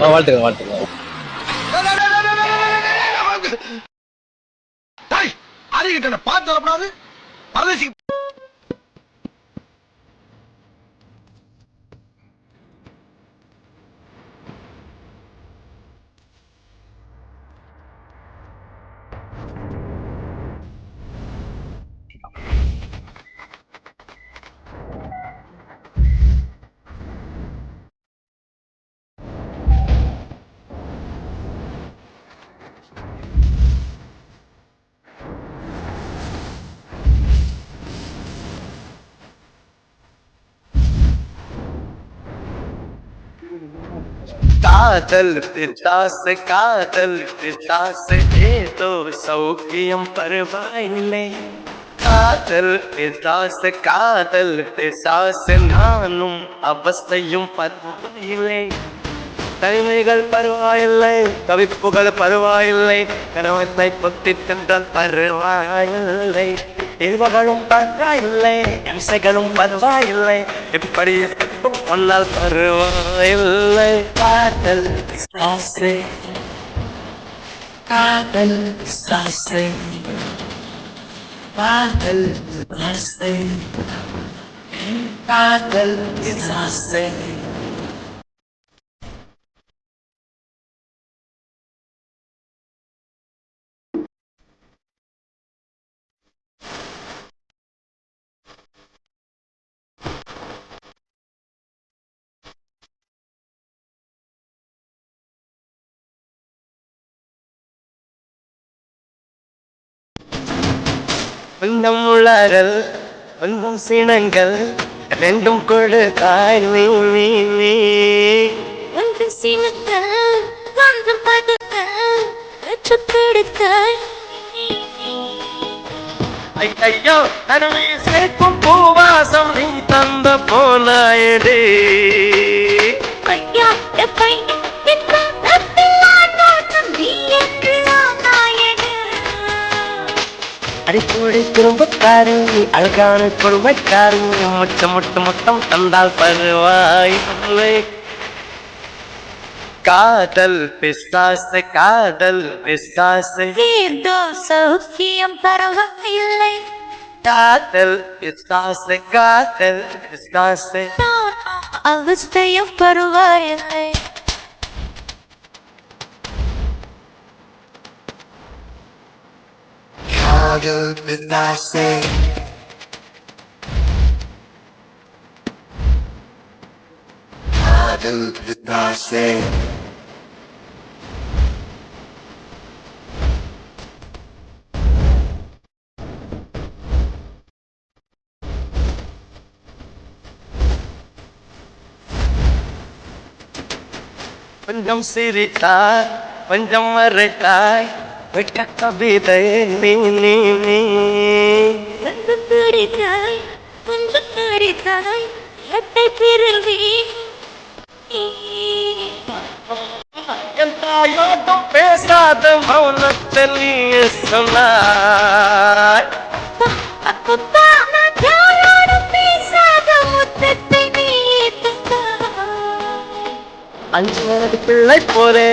வாழ்த்துக்கள் வாழ்த்துக்கள். அறிகிட்ட பார்த்து வரப்படாது பரதேசி. कादल पिता से कादल पिता से ये तो सौख्यम परवाइले कादल पिता से कादल पिता से நானும் அவஸ்தையும் பரவாயில்லை தனிமைகள் பரவாயில்லை தவிப்புகள் பரவாயில்லை கணவனை பற்றி சென்றால் பரவாயில்லை இருவகளும் பரவாயில்லை இசைகளும் பரவாயில்லை எப்படி ஒன்னால் பரவாயில்லை காதல் சாசை காதல் சாசை காதல் சாசை காதல் சாசை. கொஞ்சம் உளறல் கொஞ்சம் சினங்கள் ரெண்டும் கொடுத்தாய் ஒன்று சினங்கள் ஒன்று படுத்தல் வெற்று பிடித்தாய். ஐயோ நன்மை சேர்க்கும் பூவாசம் நீ தந்த போனாயடே ஐயா எப்பை அடிப்பொழி திரும்பக்காரு அழகான கொடுமைக்காரு முச்சம் முட்டு முத்தம் தந்தால் பருவாயில்லை காதல் பிசாசு காதல் பிசாசு ஏதோ சௌக்கியம் பரவாயில்லை காதல் பிசாசு காதல் பிசாசு அவஸ்தையும் பரவாயில்லை. காதல் பிசாசு காதல் பிசாசு கொஞ்சம் சிரித்தாய் கொஞ்சம் மறைத்தாய் விட்ட கவிதை நீ நீ நீ ஒன்று பிடித்தாய் ஒன்று பிடித்தாய் எட்டை பிறவி என் தாயோட்டும் பேசாத மௌனத்தில் நீ சொன்னாய் பேசாத முத்தத்தை நீ அஞ்சு பிள்ளை போரே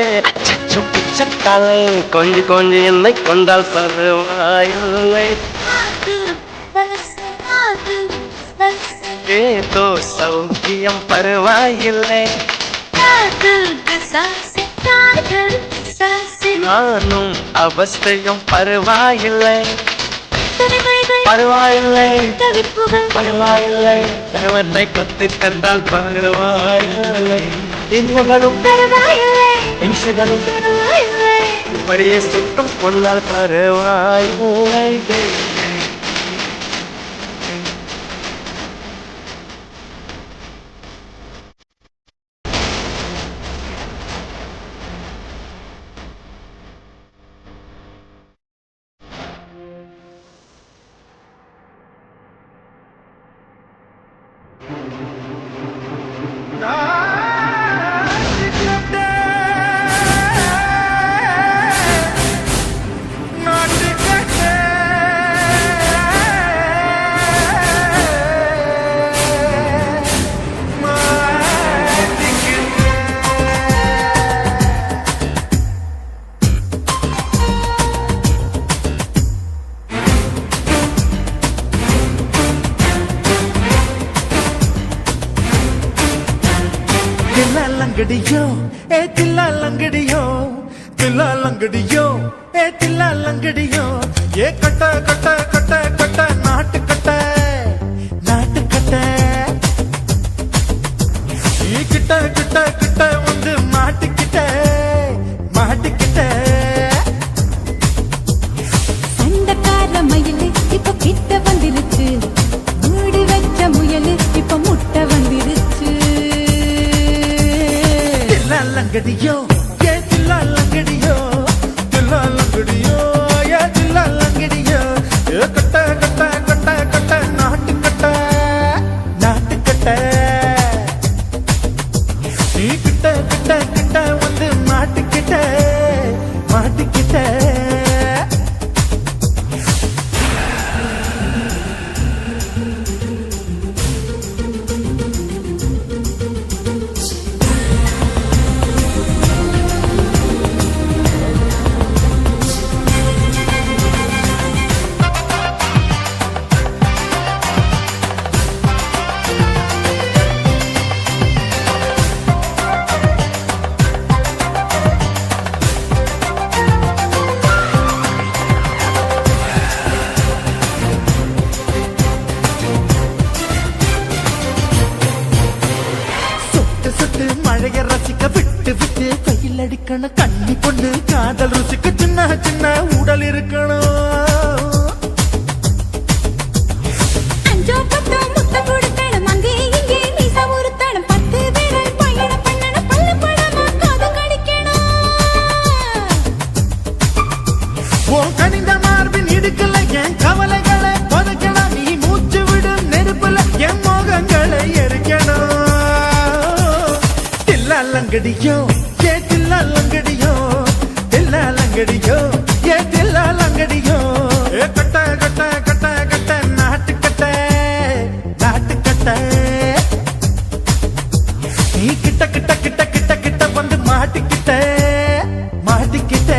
பிச்சக்காலை கொஞ்சி கொஞ்சி என்னை கொண்டால் பருவாயில்லை ஏதோ சௌக்கியம் பருவாயில்லை நானும் அவஸ்தையும் பருவாயில்லை பருவாயில்லை பருவாயில்லை கணவனை கொத்தி தந்தால் பருவாயில்லை இன்பங்களும் பரவாயில்லை இம்சைகளும் பரவாயில்லை இப்படியே சுட்டும் கொண்டால் பருவாயில்லை. லங்கடியோ ஏ தில்லா லங்கடியோ தில்லா லங்கடியோ ஏ தில்லா லங்கடியோ ஏ கட்ட கட்ட கட்ட கட்ட நாட்டு கட்ட நாட்டு கட்ட நீ கிட்ட கிட்ட கிட்ட வந்து மாட்டிக்கிட்ட மாட்டிக்கிட்ட சண்டக்கார மயிலு இப்ப கிட்ட வந்துருச்சு மூடி வச்ச முயலு இப்ப முட்டை வந்துருச்சு தில்லா லங்கடியோ ஏ தில்லா லங்கடியோ தில்லா லங்கடியோ ஏ தில்லா லங்கடியோ ஏ கட்ட கட்ட கட்ட கட்ட நாட்டு கட்ட நாட்டு கட்ட நீ கிட்ட கிட்ட கிட்ட வந்து மாட்டிக்கிட்ட மாட்டிக்கிட்ட சுட்டு மழைய ரசிக்க விட்டு விட்டு கையில் அடிக்கணும் கண்ணி பொண்ணு காதல் ருசிக்க சின்ன சின்ன உடல் இருக்கணும் அஞ்சோ பத்தோ முட்டை கொடுக்கணும் அங்கே இங்கே மீச உருத்தணும் 10 விரல் பயணம் பண்ணணும் பல்ல படமா காது கடிக்கணும் உன் கனிந்த மார்பின் இடுக்கல என் கவலைகளை புதைக்கணும் நீ மூச்சு விடும் நெருப்புல என் மோகங்களை எரிக்கணும் தில்லா லங்கடியோ ஏ தில்லா லங்கடியோ தில்லா லங்கடியோ ஏ தில்லா லங்கடியோ ஏ கட்ட கட்ட கட்ட கட்ட நாட்டு கட்ட நாட்டு கட்ட நீ கிட்ட கிட்ட கிட்ட கிட்ட கிட்ட வந்து மாட்டிக்கிட்ட மாட்டிக்கிட்ட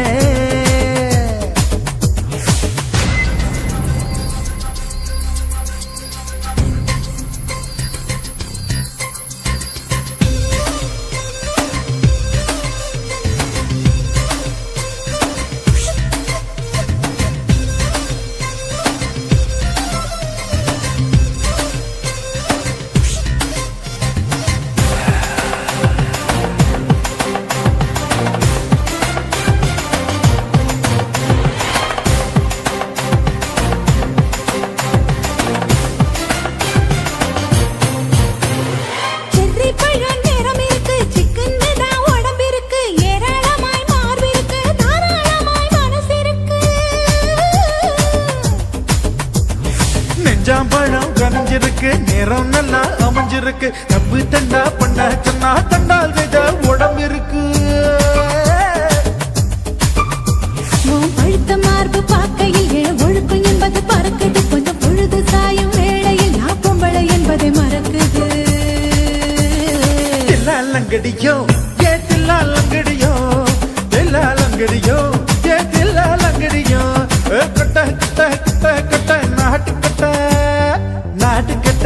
செர்ரி பழம் நேரம் இருக்கு சிக்கன் தான் உடம்பு இருக்கு ஏராளமாய் மார்பு இருக்கு தாராளமாய் மனசு இருக்கு நெஞ்சாம்பழம் கனிஞ்சிருக்கு நேரம் நல்லா அமைஞ்சிருக்கு தப்பு தண்டா பண்ண சொன்னா தண்டால் செய்த உடம்பு இருக்கு உன் பழுத்த மார்பு பார்க்கையில் என் ஒழுக்கம் என்பது பறக்குது கொஞ்சம் பொழுது சாயும் வேளையில் நான் பொம்பளை என்பதை மறக்குது தில்லா லங்கடியோ ஏ தில்லா லங்கடியோ தில்லா லங்கடியோ ஏ தில்லா லங்கடியோ ஏ கட்ட கட்ட கட்ட கட்ட நாட்டு கட்ட நாட்டு கட்ட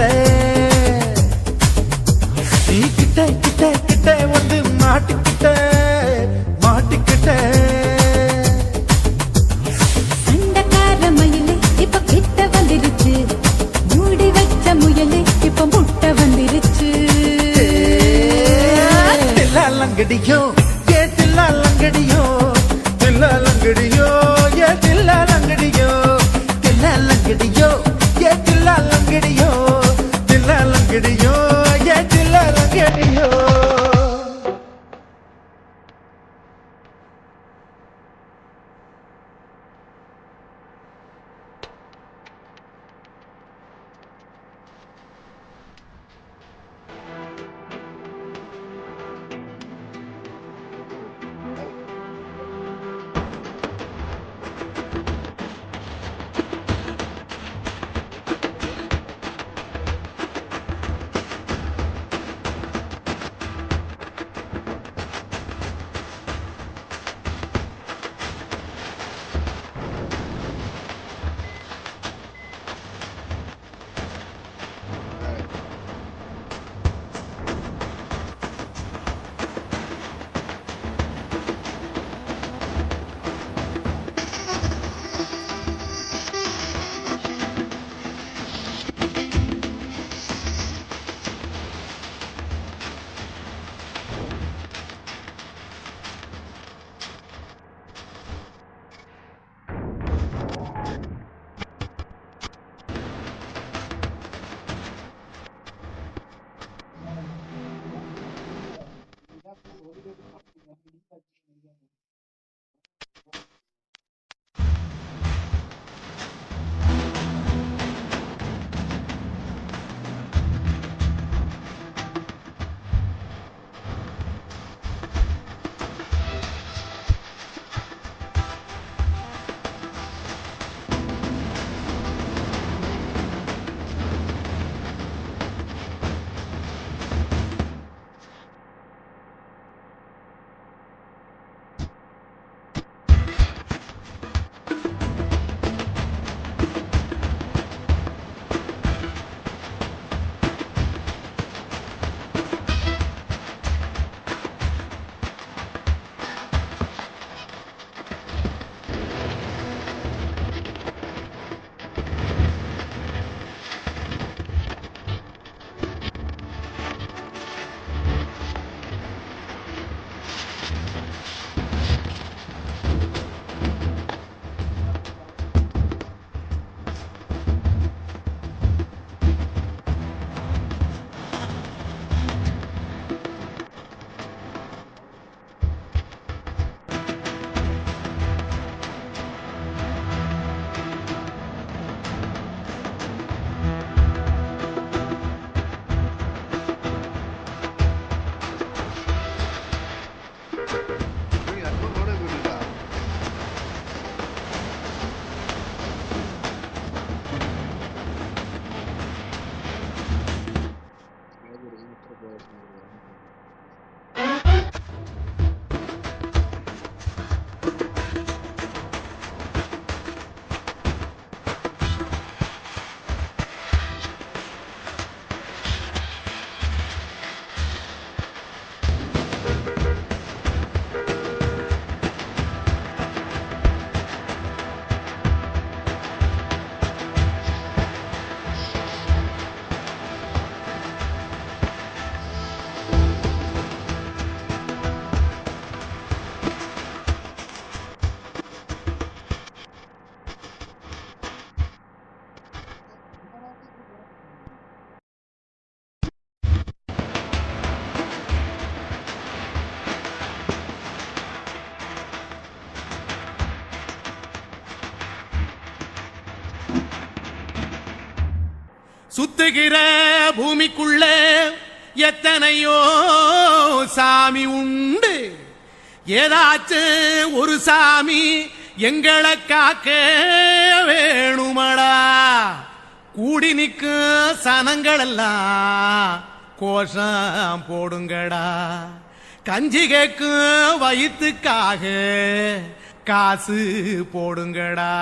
நீ கிட்ட கிட்ட கிட்ட வந்து மாட்டிக்கிட்ட மாட்டிக்கிட்ட சண்டக்கார மயிலு இப்ப கிட்ட வந்துருச்சு மூடி வச்ச முயலு இப்ப முட்டை வந்துருச்சு தில்லா லங்கடியோ ஏ தில்லா லங்கடியோ தில்லா லங்கடியோ ஏ தில்லா லங்கடியோ தில்லா லங்கடியோ ஏ தில்லா லங்கடியோ தில்லா லங்கடியோ ஏ தில்லா லங்கடியோ சுத்துகிற பூமிக்குள்ள எத்தனையோ சாமி உண்டு, ஏதாச்சும் ஒரு சாமி எங்களை காக்க வேணுமடா. கூடி நிற்கும் சனங்கள் எல்லாம் கோஷம் போடுங்கடா. கஞ்சி கேக்கும் வயிற்றுக்காக காசு போடுங்கடா.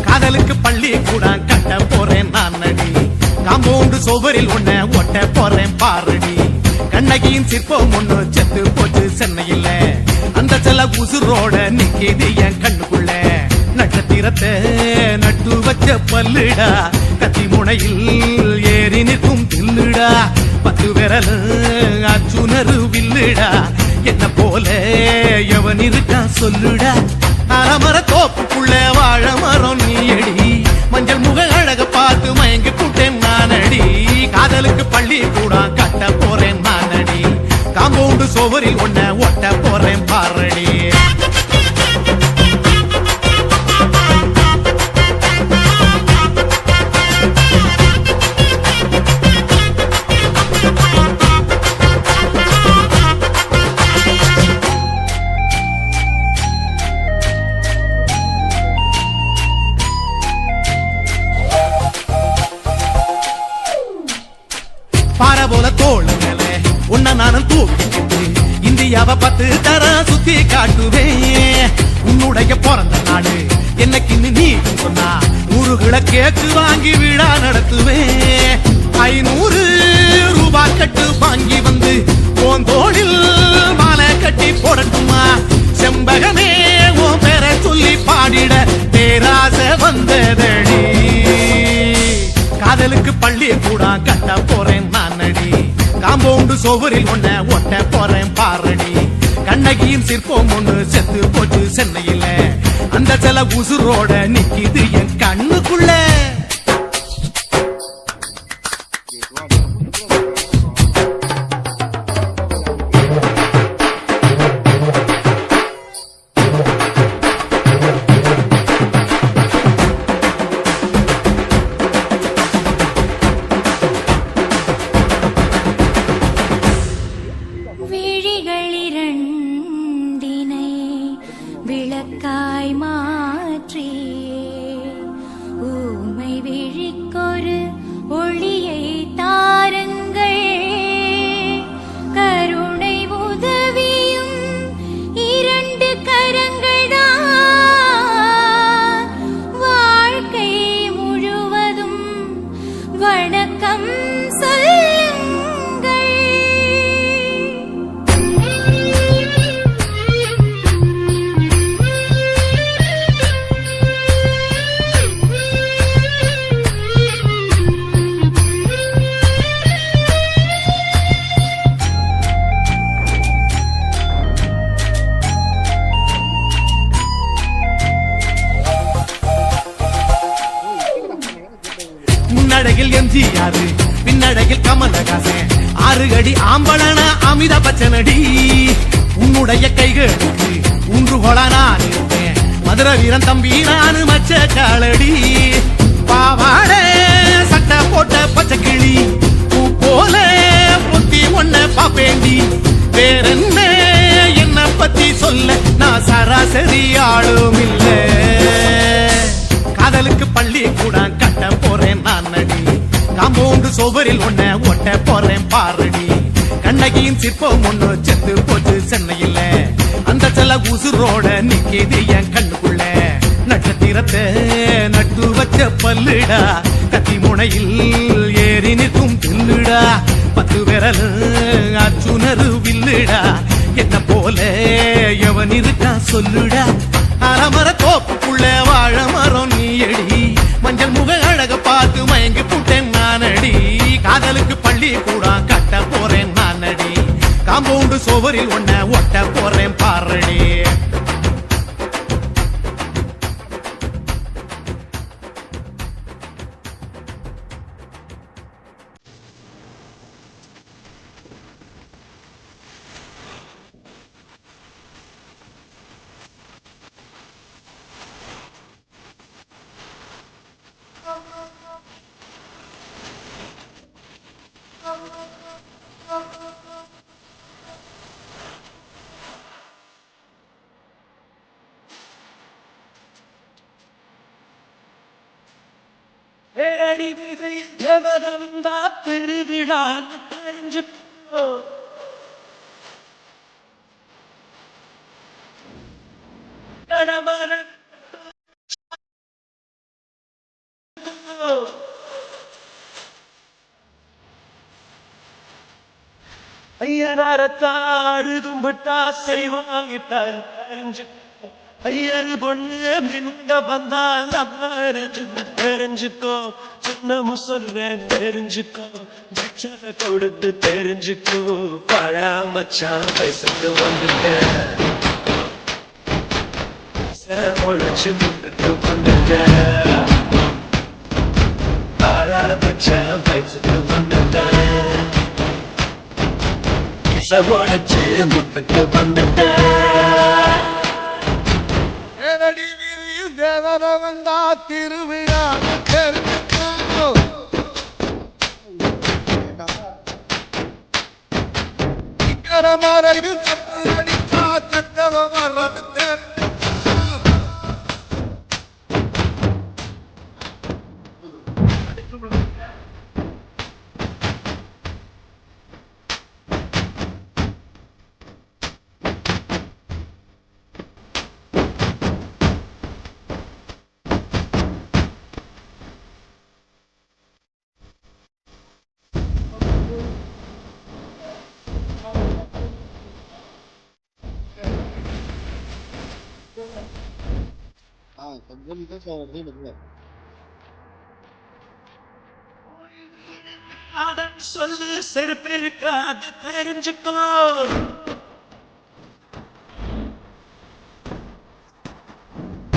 காதலுக்கு பள்ளி கூட கட்ட போறேன் நான் நடி, காம்பவுண்டு சோவரில் ஒன்ன ஒட்ட போறேன் பாரடி. கண்ணகியின் சிற்பம் ஒண்ணு செத்து போச்சு சென்னையில், அந்த செல்ல உசுரோட நிக்கிது என் கண்ணுக்குள்ள. நட்சத்திரத்தை நட்டு வச்ச பல்லுடா, கத்தி முனையில் ஏறி நிற்கும் தில்லுடா. 10 விரல் அச்சுணரு வில்லுடா, என்ன போல எவன் இருக்கா சொல்லுடா. அறமர தோப்புக்குள்ள வாழ மரம் நீயடி, மஞ்சள் முக அழக பார்த்து மயங்கி கூட்டேன் நானடி. காதலுக்கு பள்ளி கூட கட்ட போறேன் நானடி, காம்பவுண்டு சோவரில் ஒன்ன ஒட்ட போறேன் பாரடி. பார போல தோள் மேல உன்ன நானும் தூக்கிட்டு இந்தியாவை 10 தர சுத்தி காட்டுவேன். உன்னுடைய பிறந்த நாடு என்னைக்கு நீ சொன்னா 100 கேக்கு வாங்கி விழா நடத்துவேன். 500 ரூபாய் கட்டு வாங்கி வந்து போந்தோளில் மாலை கட்டி போடட்டுமா. செம்பகமே உன் பேரை சொல்லி பாடிட பேராசை வந்ததடி. காதலுக்கு பள்ளி கூட கட்ட போறேன் நானடி, காம்பவுண்டு சோவரில் ஒன்ன ஒட்ட போறேன் பாரடி. கண்ணகியின் சிற்பம் ஒண்ணு செத்து போச்சு சென்னையில், அந்த சில உசுரோட நிக்கிது என் கண்ணுக்குள்ள. விழிகளிரண்டினை விளக்காய் மாற்றி ஊமை விழிக்கொரு ஒளியை தாருங்கள். கருணை உதவியும் 2 கரங்கள்தான், வாழ்க்கை முழுவதும் வணக்கம் சொல்லுங்கள். முன்னடையில் எம்ஜிஆர், பின்னடையில் கமலஹாசன், 6 அடி ஆம்பளன அமிதாப் பச்சனடி. உன்னுடைய கைகளுக்கு ஊன்றுகோலா நான் இருப்பேன், மதுரை வீரன் தம்பி நானு மச்ச காலடி. பாவாட சட்டை போட்ட பச்சை கிளி பூ போல பொத்தி ஒன்ன பாப்பேண்டி. வேறென்ன என்ன பத்தி சொல்ல நான் சராசரி ஆளும் இல்ல. காதலுக்கு பள்ளி கூட கட்ட போறேன் நானடி, காம்பவுண்டு சோவரில் ஒன்ன ஒட்ட போறேன் பாரடி. கண்ணகியின் சிற்பம் ஒண்ணு செத்து போச்சு சென்னையில், அந்த செல்ல உசுரோட நிக்கிது என் கண்ணுக்குள்ள. நட்சத்திரத்தை நட்டு வச்ச பல்லுடா, கத்தி முனையில் ஏறி நிற்கும் தில்லுடா. 10 விரல் அச்சுணரு வில்லுடா, என்ன போல எவன் இருக்கா சொல்லுடா. அறமர தோப்புக்குள்ள வாழ மரம் நீயடி, மஞ்சள் முக அழக பார்த்து மயங்கி புட்டேன் நானடி. காத காதலுக்கு பள்ளி கூட கட்ட போறேன் நானடி காம்பவுண்டு சோவரில் ஒன்ன ஒட்ட போறேன் பாரடி திருவிழா தெரிஞ்சுக்கோ ஐயனாரத்தாடு கும்பிட்டா செய்வாங்கிட்டார் தெரிஞ்சுக்கோ ஐயர் பொண்ணு பின்ன வந்தால் தெரிஞ்சுக்கோ சின்னமும் சொல்றேன் தெரிஞ்சுக்கோ தட்சணை கொடுத்து தெரிஞ்சுக்கோ பழா மச்சான் வயசுக்கு வந்துட்டேன் உழைச்சு முட்டுக்கு வந்துட்டேன் பழா மச்சான் வயசுக்கு வந்துட்டேன் உழைச்சு முட்டுக்கு வந்துட்டேன் தேவரவந்தா திருவிழா தெரிஞ்சுக்கோ மறைவு அடிக்கா தட்டவ மறந்து சொல்லு செருப்பிருக்காது தெரிஞ்சுக்கோ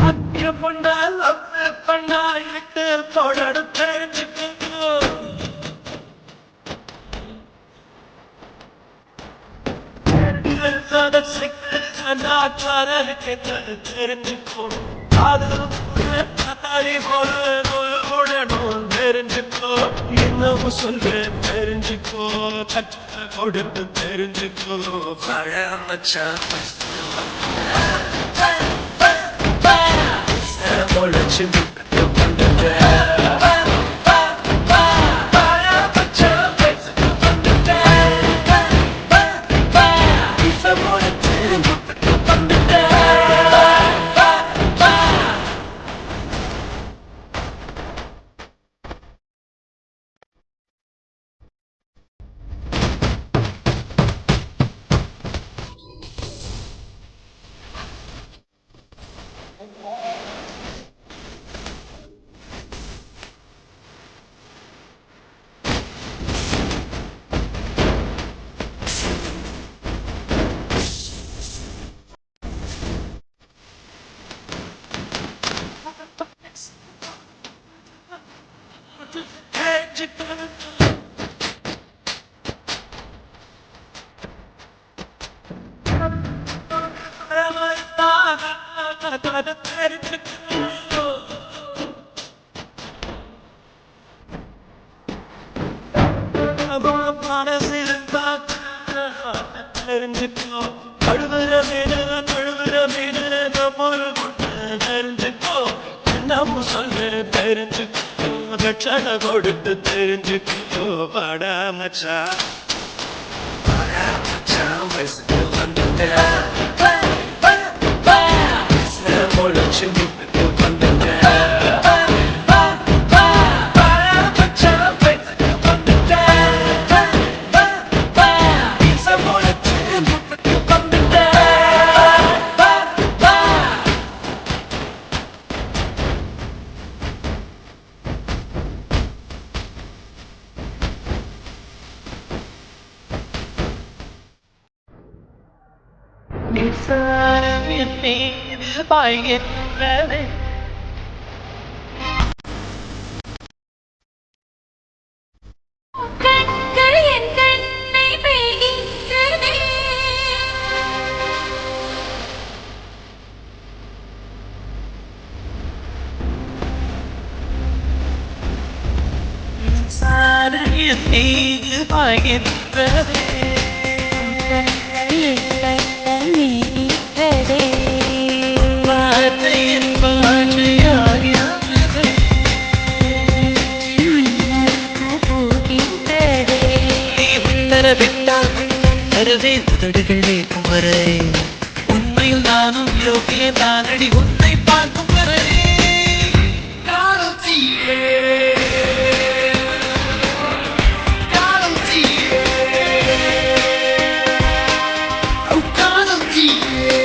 அத்தியம் பண்ணால் பண்ணால் விட்டு தொடர்ந்து தெரிஞ்சுக்கோ தெரிஞ்சுக்கோ அது தெரிஞ்சுக்கோ இன்னமும் சொல்லு தெரிஞ்சுக்கோ கொடுத்து தெரிஞ்சுக்கோ பழமச்சான் உழைச்சு தெரிஞ்சுக்கோ அழுவுற மீது அழுவுற மீது தெரிஞ்சுக்கோ நம்ம சொல்லு தெரிஞ்சுக்கோ தட்சணை கொடுத்து தெரிஞ்சுக்கோ வாடா மச்சான் வயசுக்கு வந்துட்டேன் உழைச்சு முட்டுக்கு வந்துட்டேன் மீது பாய்கின்றது கண்கள் என் கண்ணை வெய்கின்றதே. சாரையின் மீது பாய்கின்றதே வார்த்தையின் பாஷையாகிறது நீ உத்தரவிட்டால் தருவேன் உதடுகளே குமரே உண்மையில் நானும் யோகிய தானடி உன்னை பார்க்கும் வரை காலம் தீயே காலம் தீயே காலம் தீயே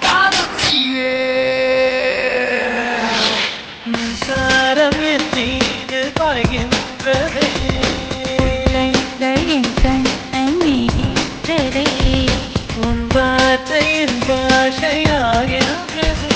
காலம் தீயே மின்சாரம் என் மீது பாய்கின்றதே உன் வார்த்தையின் பாஷையாகிறது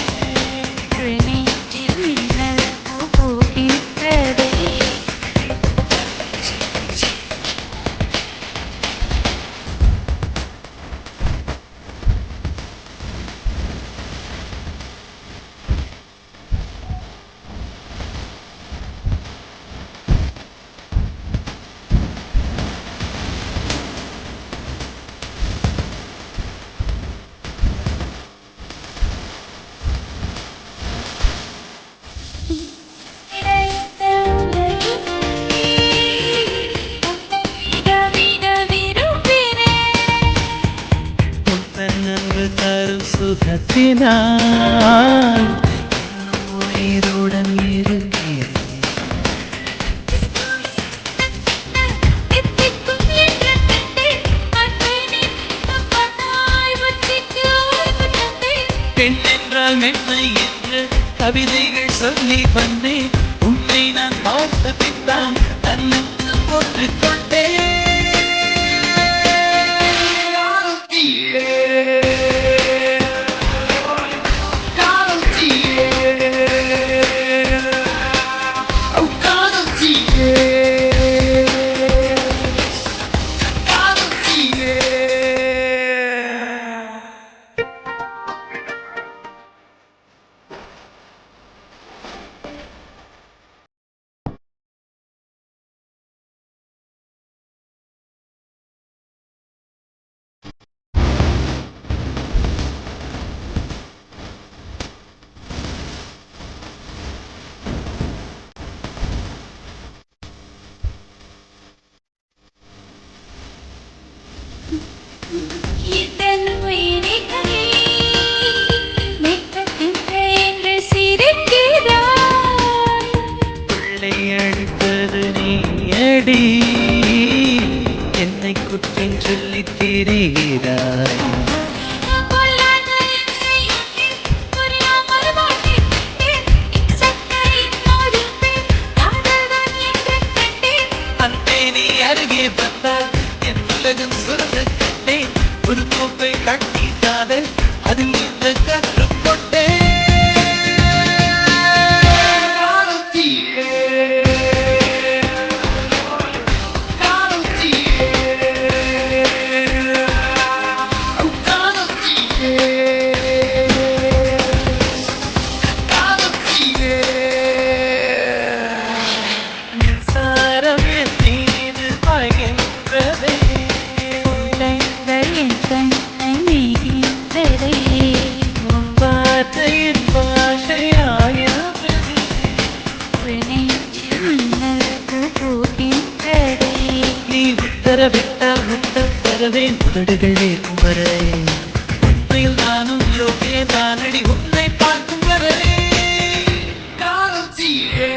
உன்னன்பு தரும் சுகத்தினால் உயிருடன் இருக்கிறேன் பெண் என்றால் மென்மை என்று கவிதைகள் சொல்லி வந்தேன் உன்னை நான் பார்த்த பின்தான் தன்னுக்கு போட்டுக் கொண்டேன் காலம் தீயே காலம் தீயே காலம் தீயே கொள்ளையடிப்பது நீயடி என்னை குற்றம் சொல்லி திரிகிறாய் அன்பே நீ அருகே வந்தால் என் உலகம் சுரங்க கண்டேன் ஒரு கோப்பை கட்டிட்டாத அதில் இந்த கற்று கொண்டேன் காலம் தீயே காலம் தீயே காலம் தீயே காலம் தீயே மின்சாரம் என் மீது பாய்கின்றதே உன் வார்த்தையின் பாஷையாகிறது நீ உத்தரவிட்டால் முத்தம் தருவேன் உதடுகளே குமரே உண்மையில் நானும் யோகிய தானடி உன்னை பார்க்கும் வரை காலம் தீயே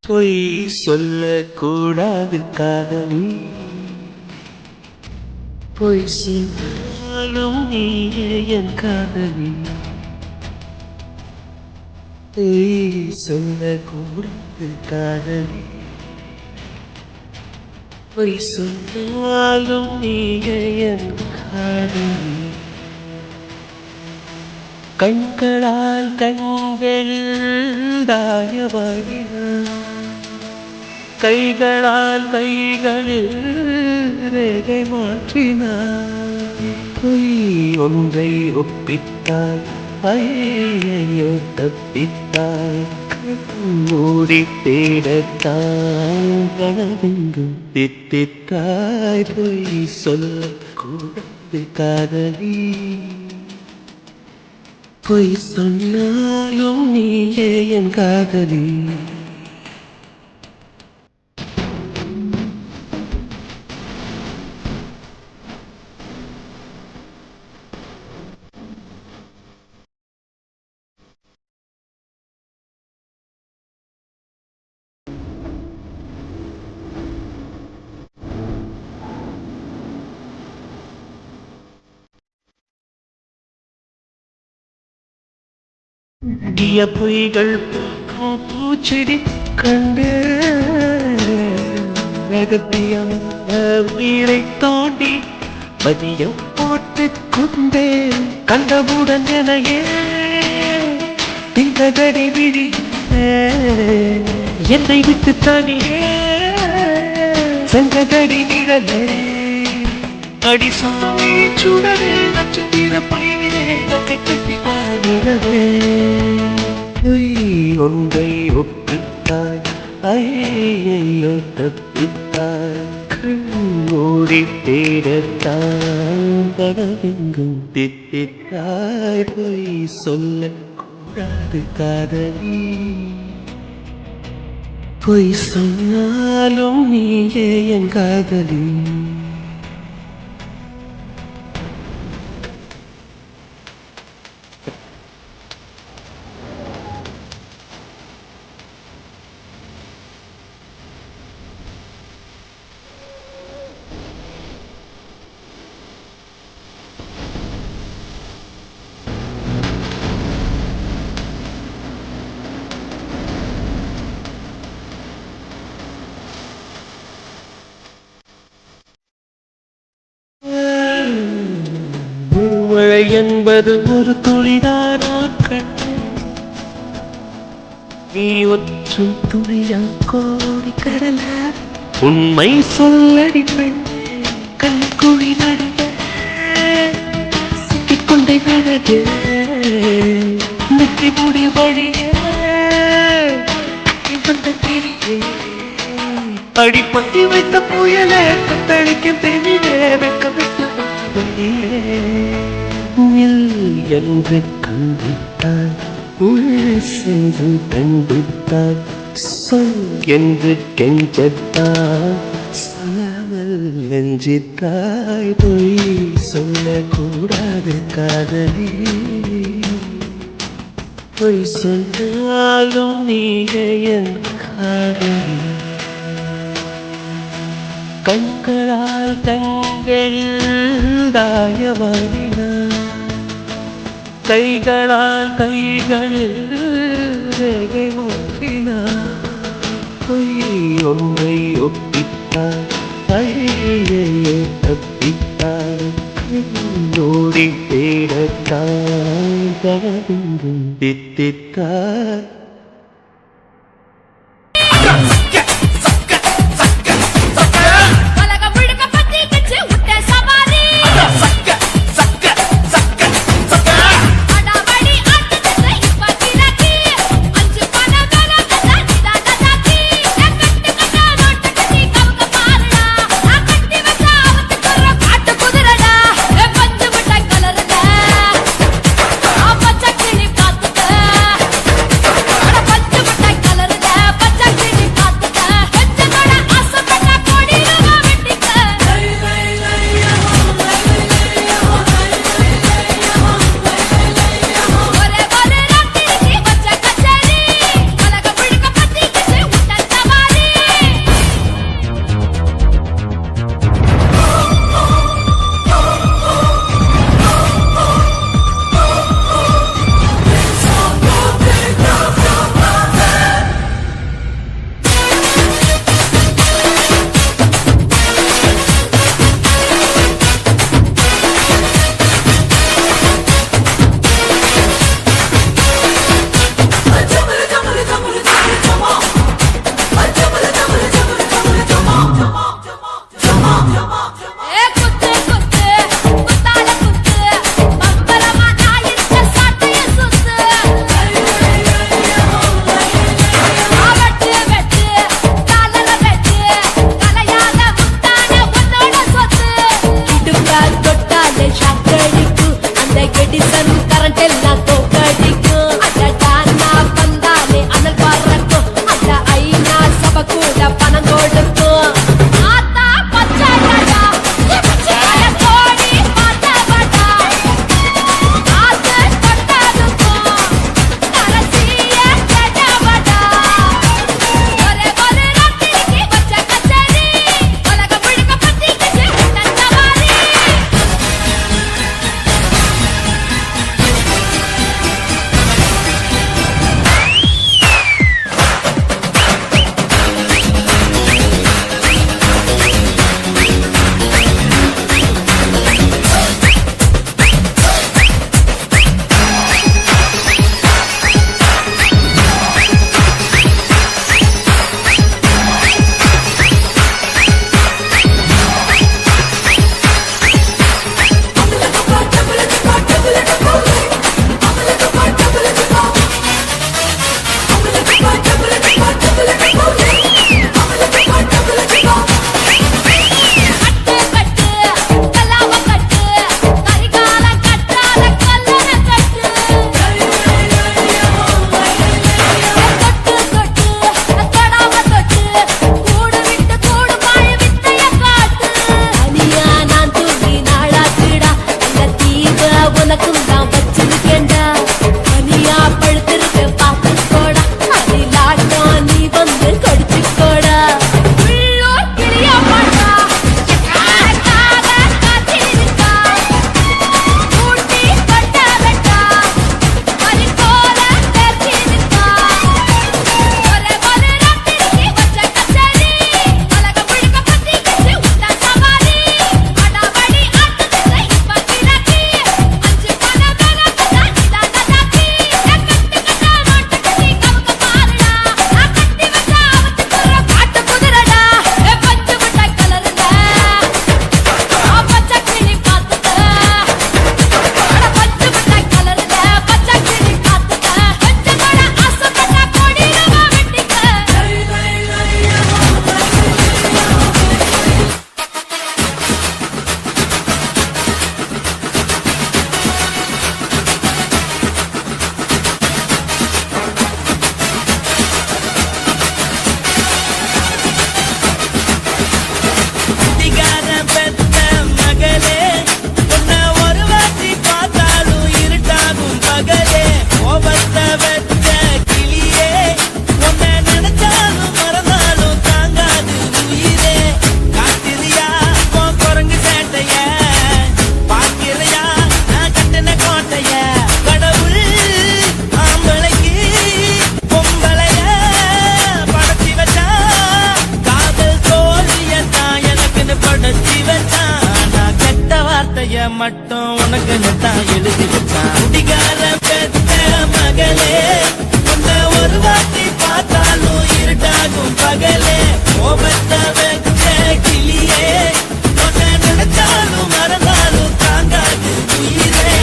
பொய் சொல்ல கூடாது காதலி, பொய் சொன்னாலும் நீயே என் காதலி. பொய் சொல்ல கூடாது காதலி, பொய் சொன்னாலும் நீயே என் காதலி. கண்களால் கண்கள் தாயவாகினார், கைகளால் கைகளில் ரேகை மாற்றினார். பொய் ஒன்றை ஒப்பித்தால் ஐயையோ தப்பித்தால், மூடி தேடத்தான் கனவெங்கும் தித்தித்தாய். பொய் சொல்ல கூடாது காதலி, பொய் சொன்னாலும் நீயே என் காதலி. இய பொய்கள் பூக்கும் பூச்செடி கண்டு ரகத்தியம் உயிரை தோண்டி பதியம் போட்டு கொண்டே கண்டவுடன் எனையே இந்த கடி விழி என்னை விட்டு தனியே செங்கடி நிழலே அடி சாமி சுடரே நட்சத்திர பயிரே கட்டி பாடுகிறதே. ஒன்றை ஒப்பித்தாய் ஐயையோ தப்பித்தாய், கண்மூடி தேடத்தான் கனவெங்கும் தித்தித்தாய். பொய் சொல்ல கூடாது காதலி, பொய் சொன்னாலும் நீயே என் காதலி. மழை என்பது ஒரு துளிதானா கண்ணே, நீ ஒற்றும் துளியா கோடி கடல. உண்மை சொல்லடி பெண்ணே, கண்குழி நடுவே சிக்கிக்கொண்டே விழது நெற்றி முடி வழியே வந்த கிளியே, அடிப்பட்டி வைத்த புயலே தத்தளிக்கும் தெளிவே வெக்கமிட்டு என்று கண்டித்தாய், உள் சென்று கண்டித்தாய், சொல் என்று கெஞ்சத்தாய், சொல்லாமல் நெஞ்சித்தாய். பொய் சொல்லக்கூடாது காதலி, பொய் சொன்னாலும் நீயே என் காதலி. கண்களால் கண்கள் தாயவாடினார், கைகளால் கைகளில் ரேகை மாற்றினார். பொய் ஒன்றை ஒப்பித்தார் ஐயையோ தப்பித்தார், கண்ணோடி தேடத்தான் கனவெங்கும் தித்தித்தார். மட்டும் உனக்கு தான் எழுதி வச்சான். குடிகார பெத்த மகளே, உன்னை ஒரு வாட்டி பார்த்தாலும் இருட்டாகும் பகலே. கோபத்தை வச்ச கிளியே, உன்னை நினைச்சாலும் மறந்தாலும் தாங்காது உயிரே.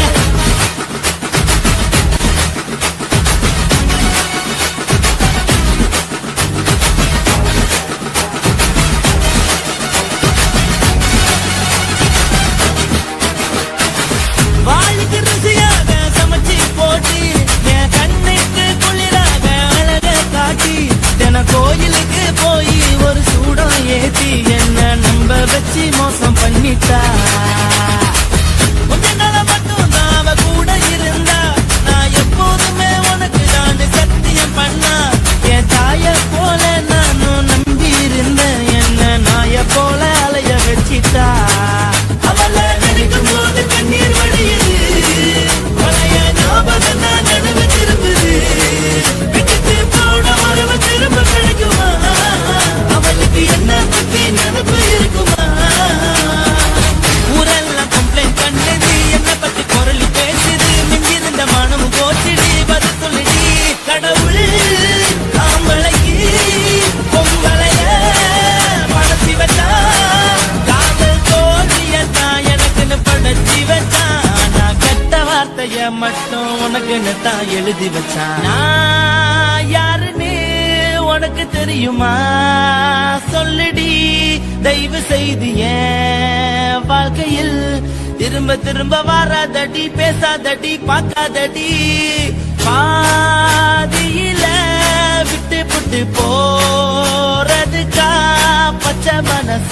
வாளுக்கு ருசியாக சமைச்சு போட்டு, என் கண்ணுக்கு குளிராக அழக காட்டி, தின கோயிலுக்கு போய் ஒரு சூடம் ஏத்தி என்ன நம்ப வச்சு மோசம் பண்ணிட்டா. கொஞ்ச நாள மட்டும் தான் அவ கூட இருந்தா, நான் எப்போதுமே உனக்கு தான் சத்தியம் பண்ணா. என் தாய போல நானும் நம்பி இருந்தேன், என்ன நாய போல அலைய வச்சிட்டா. அவளை நினைக்கும் போது கண்ணீர் வடியுது, பழைய ஞாபகம் நான் நினைவு திரும்புது. விட்டுட்டு போன உறவு திரும்ப கிடைக்குமா? அவளுக்கு என்ன பத்தி நினைப்பு இருக்குமா? ஊரெல்லாம் கம்ப்ளைண்ட் பண்ணுது, என்ன பத்தி குரலி பேசுது. மிஞ்சிருந்த மனம் போச்சுடி, பதில் சொல்லுடி. கடவுள் ஆம்பளைக்கு பொங்கலைய படைச்சி வச்சா, காதல் தோல்வியத்தான் எனக்குன்னு படைச்சி வச்சான். நான் கெட்ட வார்த்தைய மட்டும் உனக்குன்னு தான் எழுதி வச்சான். நான் யாருன்னு உனக்கு தெரியுமா? சொல்லுடி தயவு செய்து என் வாழ்க்கையில் திரும்ப திரும்ப வராதடி, பேசாதடி, பார்க்காதடி. பாதியில விட்டு விட்டு போறதுக்கா பச்சை மனச